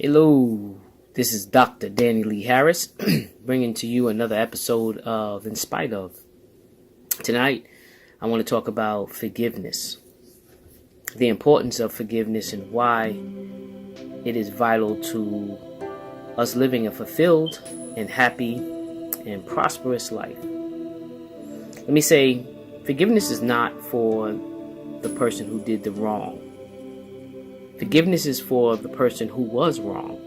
Hello, this is Dr. Danny Lee Harris, bringing to you another episode of In Spite of. Tonight, I want to talk about forgiveness, the importance of forgiveness, and why it is vital to us living a fulfilled and happy and prosperous life. Let me say, forgiveness is not for the person who did the wrong. Forgiveness is for the person who was wrong.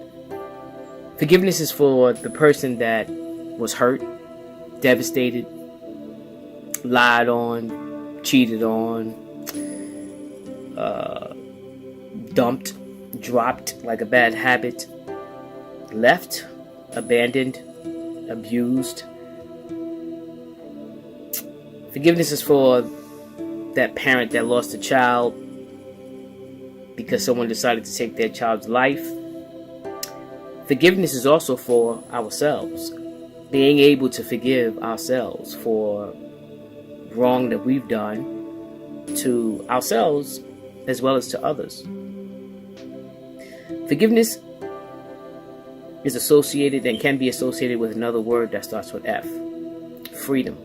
Forgiveness is for the person that was hurt, devastated, lied on, cheated on, dumped, dropped like a bad habit, left, abandoned, abused. Forgiveness is for that parent that lost a child because someone decided to take their child's life. Forgiveness is also for ourselves, being able to forgive ourselves for wrong that we've done to ourselves as well as to others. Forgiveness is associated and can be associated with another word that starts with F, freedom.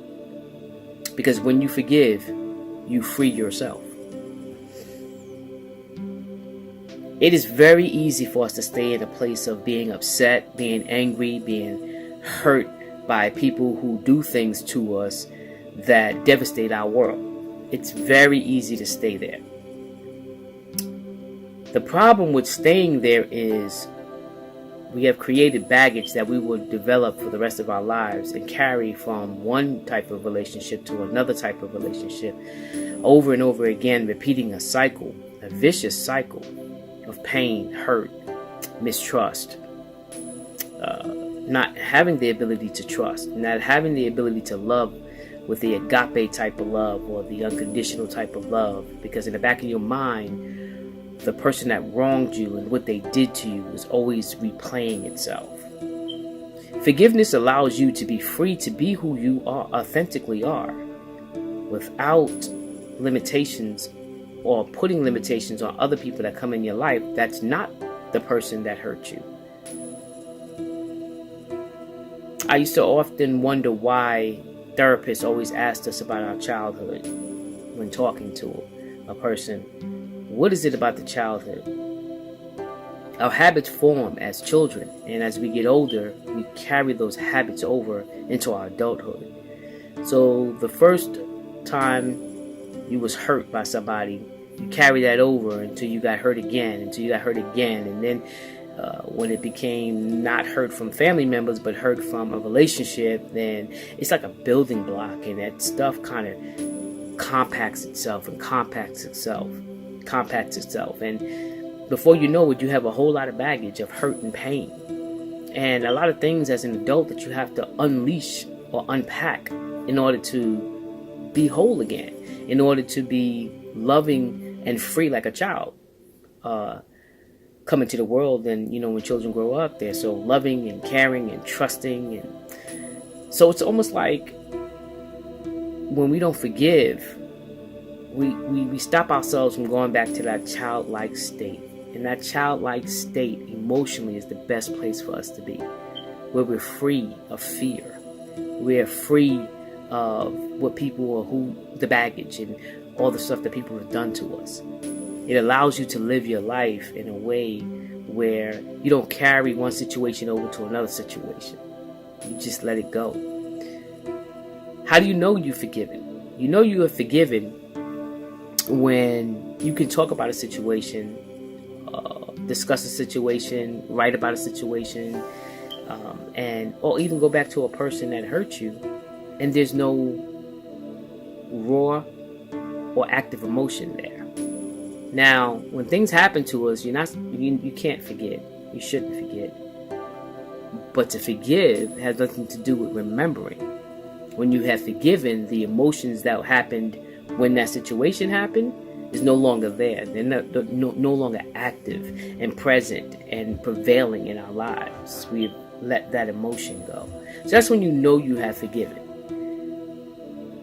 Because when you forgive, you free yourself. It is very easy for us to stay in a place of being upset, being angry, being hurt by people who do things to us that devastate our world. It's very easy to stay there. The problem with staying there is we have created baggage that we will develop for the rest of our lives and carry from one type of relationship to another type of relationship over and over again, repeating a cycle, a vicious cycle of pain, hurt, mistrust, not having the ability to trust, not having the ability to love with the agape type of love or the unconditional type of love, because in the back of your mind, the person that wronged you and what they did to you is always replaying itself. Forgiveness allows you to be free to be who you are, authentically are, without limitations or putting limitations on other people that come in your life that's not the person that hurt you. I used to often wonder why therapists always asked us about our childhood when talking to a person. What is it about the childhood? Our habits form as children, and as we get older, we carry those habits over into our adulthood. So the first time you was hurt by somebody, you carry that over until you got hurt again, and then when it became not hurt from family members but hurt from a relationship, then it's like a building block, and that stuff kind of compacts itself, and before you know it, you have a whole lot of baggage of hurt and pain, and a lot of things as an adult that you have to unleash or unpack in order to be whole again, in order to be loving and free like a child coming to the world. And when children grow up, they're so loving and caring and trusting, and so it's almost like when we don't forgive, we stop ourselves from going back to that childlike state. And that childlike state emotionally is the best place for us to be, where we're free of fear, we're free of what people or the baggage and all the stuff that people have done to us. It allows you to live your life in a way where you don't carry one situation over to another situation. You just let it go. How do you know you're forgiven? You know you are forgiven when you can talk about a situation, discuss a situation, write about a situation, or even go back to a person that hurt you, and there's no raw or active emotion there. Now, when things happen to us, you can't forget. You shouldn't forget. But to forgive has nothing to do with remembering. When you have forgiven, the emotions that happened when that situation happened is no longer there. They're no longer active and present and prevailing in our lives. We've let that emotion go. So that's when you know you have forgiven.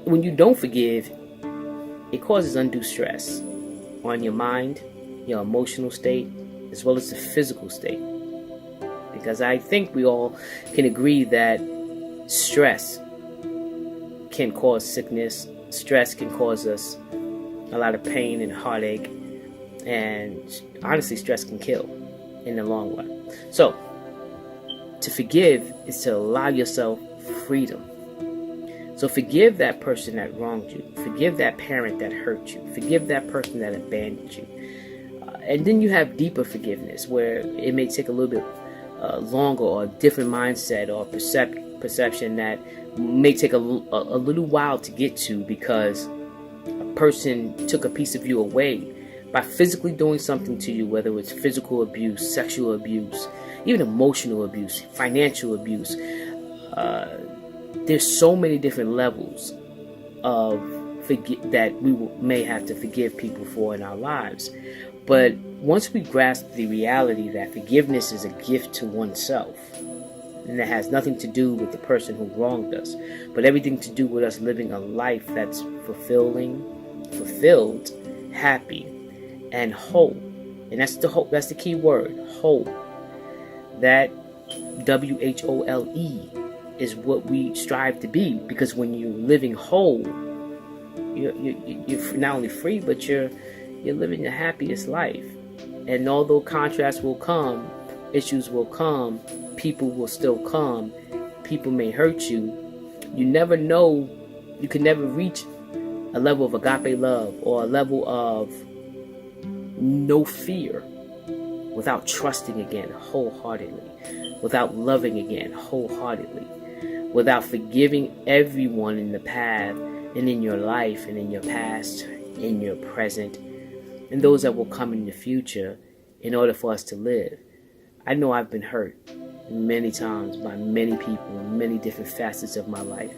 When you don't forgive, it causes undue stress on your mind, your emotional state, as well as the physical state. because I think we all can agree that stress can cause sickness. Stress can cause us a lot of pain and heartache, and honestly, stress can kill in the long run. So, to forgive is to allow yourself freedom. So forgive that person that wronged you. Forgive that parent that hurt you. Forgive that person that abandoned you. And then you have deeper forgiveness, where it may take a little bit longer, or a different mindset, or perception that may take a little while to get to, because a person took a piece of you away by physically doing something to you, whether it's physical abuse, sexual abuse, even emotional abuse, financial abuse. There's so many different levels of that we may have to forgive people for in our lives. But once we grasp the reality that forgiveness is a gift to oneself, and that has nothing to do with the person who wronged us, but everything to do with us living a life that's fulfilled, happy, and whole. And that's the key word, whole. That WHOLE is what we strive to be, because when you're living whole, you're not only free, but you're living the happiest life. And although contrasts will come, issues will come, people will still come, people may hurt you, you never know, you can never reach a level of agape love, or a level of no fear, without trusting again wholeheartedly, without loving again wholeheartedly, without forgiving everyone in the path, and in your life, and in your past, in your present, and those that will come in the future, in order for us to live. I know I've been hurt many times by many people in many different facets of my life,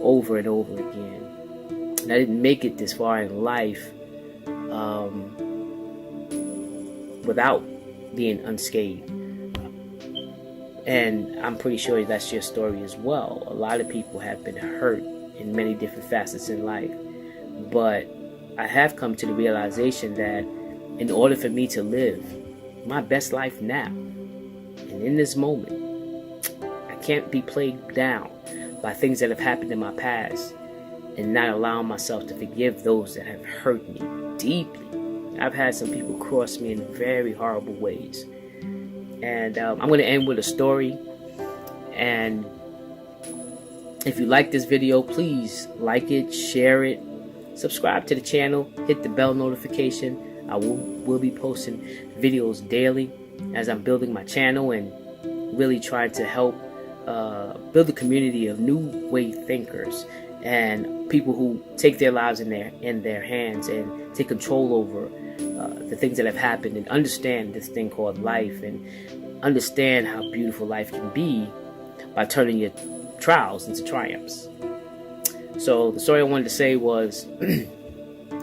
over and over again. And I didn't make it this far in life without being unscathed. And I'm pretty sure that's your story as well. A lot of people have been hurt in many different facets in life. But I have come to the realization that in order for me to live my best life now, and in this moment, I can't be plagued down by things that have happened in my past, and not allowing myself to forgive those that have hurt me deeply. I've had some people cross me in very horrible ways. And I'm going to end with a story. And if you like this video, please like it, share it, subscribe to the channel, hit the bell notification. I will be posting videos daily as I'm building my channel and really trying to help build a community of new way thinkers and people who take their lives in their hands and take control over the things that have happened, and understand this thing called life, and understand how beautiful life can be by turning your trials into triumphs. So the story I wanted to say was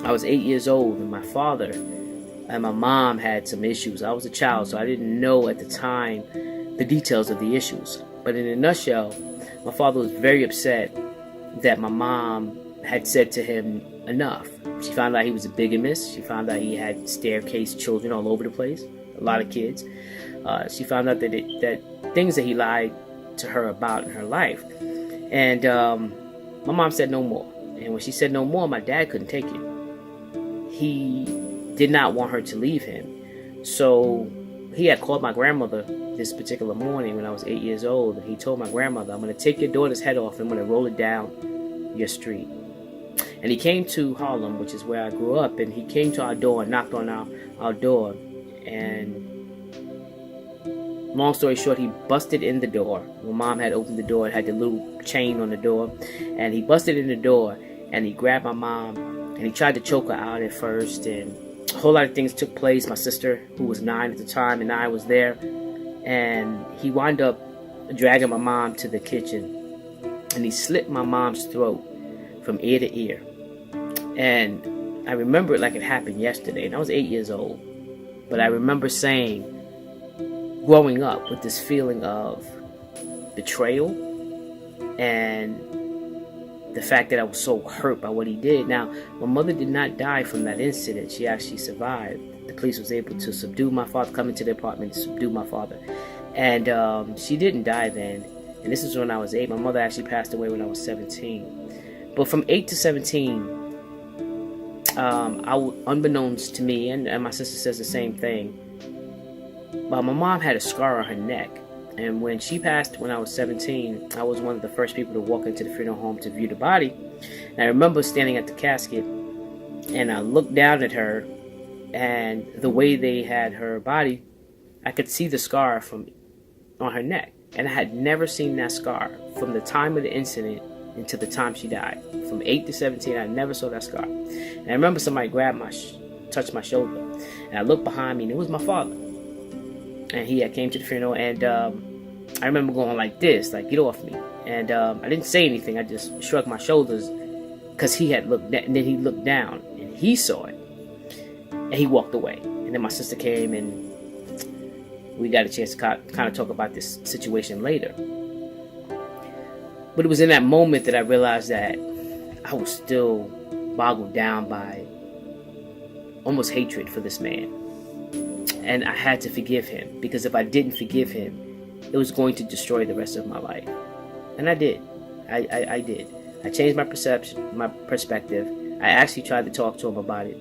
I was 8 years old, and my father and my mom had some issues. I was a child, so I didn't know at the time the details of the issues. But in a nutshell, my father was very upset that my mom had said to him enough. She found out he was a bigamist. She found out he had staircase children all over the place, a lot of kids. She found out that things that he lied to her about in her life. And my mom said no more. And when she said no more, my dad couldn't take it. He did not want her to leave him. So he had called my grandmother this particular morning when I was 8 years old. And he told my grandmother, I'm going to take your daughter's head off and I'm going to roll it down your street. And he came to Harlem, which is where I grew up, and he came to our door and knocked on our door. And long story short, he busted in the door. My mom had opened the door and had the little chain on the door. And he busted in the door and he grabbed my mom and he tried to choke her out at first. And a whole lot of things took place. My sister, who was 9 at the time, and I was there. And he wound up dragging my mom to the kitchen. And he slit my mom's throat from ear to ear. And I remember it like it happened yesterday. And I was 8 years old. But I remember saying, growing up with this feeling of betrayal and the fact that I was so hurt by what he did. Now, my mother did not die from that incident. She actually survived. The police was able to subdue my father, come into the apartment and subdue my father. And she didn't die then. And this is when I was 8. My mother actually passed away when I was 17. But from 8 to 17, unbeknownst to me, and my sister says the same thing, but my mom had a scar on her neck. And when she passed when I was 17, I was one of the first people to walk into the funeral home to view the body. And I remember standing at the casket, and I looked down at her, and the way they had her body, I could see the scar on her neck. And I had never seen that scar from the time of the incident until the time she died. From 8 to 17, I never saw that scar. And I remember somebody touched my shoulder, and I looked behind me, and it was my father. And he had came to the funeral, and I remember going like this, like, get off me. And I didn't say anything. I just shrugged my shoulders because he had looked, and then he looked down, and he saw it, and he walked away. And then my sister came, and we got a chance to kind of talk about this situation later. But it was in that moment that I realized that I was still boggled down by almost hatred for this man. And I had to forgive him, because if I didn't forgive him, it was going to destroy the rest of my life. And I did. I did. I changed my perspective. I actually tried to talk to him about it.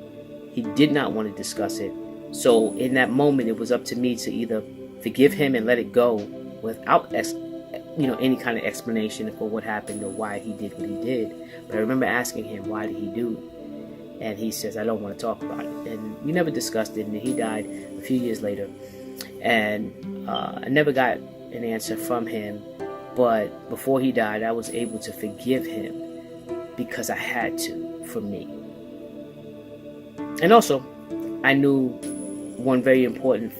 He did not want to discuss it. So in that moment, it was up to me to either forgive him and let it go without any kind of explanation for what happened or why he did what he did. But I remember asking him, why did he do it? And he says, I don't want to talk about it. And we never discussed it. And he died a few years later. And I never got an answer from him. But before he died, I was able to forgive him because I had to, for me. And also, I knew one very important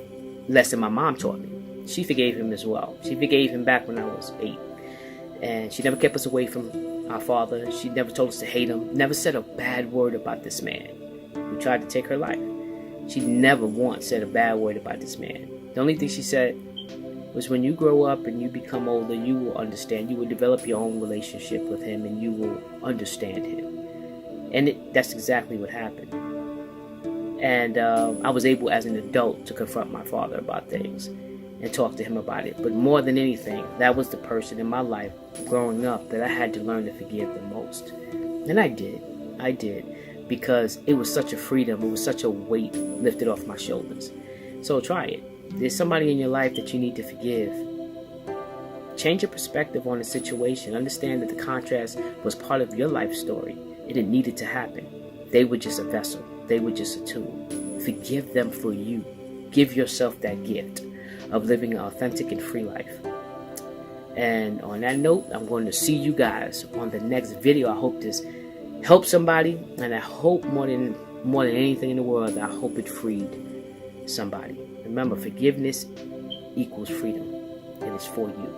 lesson my mom taught me. She forgave him as well. She forgave him back when I was 8. And she never kept us away from our father. She never told us to hate him. Never said a bad word about this man who tried to take her life. She never once said a bad word about this man. The only thing she said was, when you grow up and you become older, you will understand. You will develop your own relationship with him, and you will understand him. And that's exactly what happened. And I was able as an adult to confront my father about things and talk to him about it. But more than anything, that was the person in my life growing up that I had to learn to forgive the most. And I did, because it was such a freedom. It was such a weight lifted off my shoulders. So try it. There's somebody in your life that you need to forgive. Change your perspective on the situation. Understand that the contrast was part of your life story, and it needed to happen. They were just a vessel. They were just a tool. Forgive them for you. Give yourself that gift of living an authentic and free life. And on that note, I'm going to see you guys on the next video. I hope this helped somebody, and I hope more than anything in the world, I hope it freed somebody. Remember, forgiveness equals freedom, and it's for you.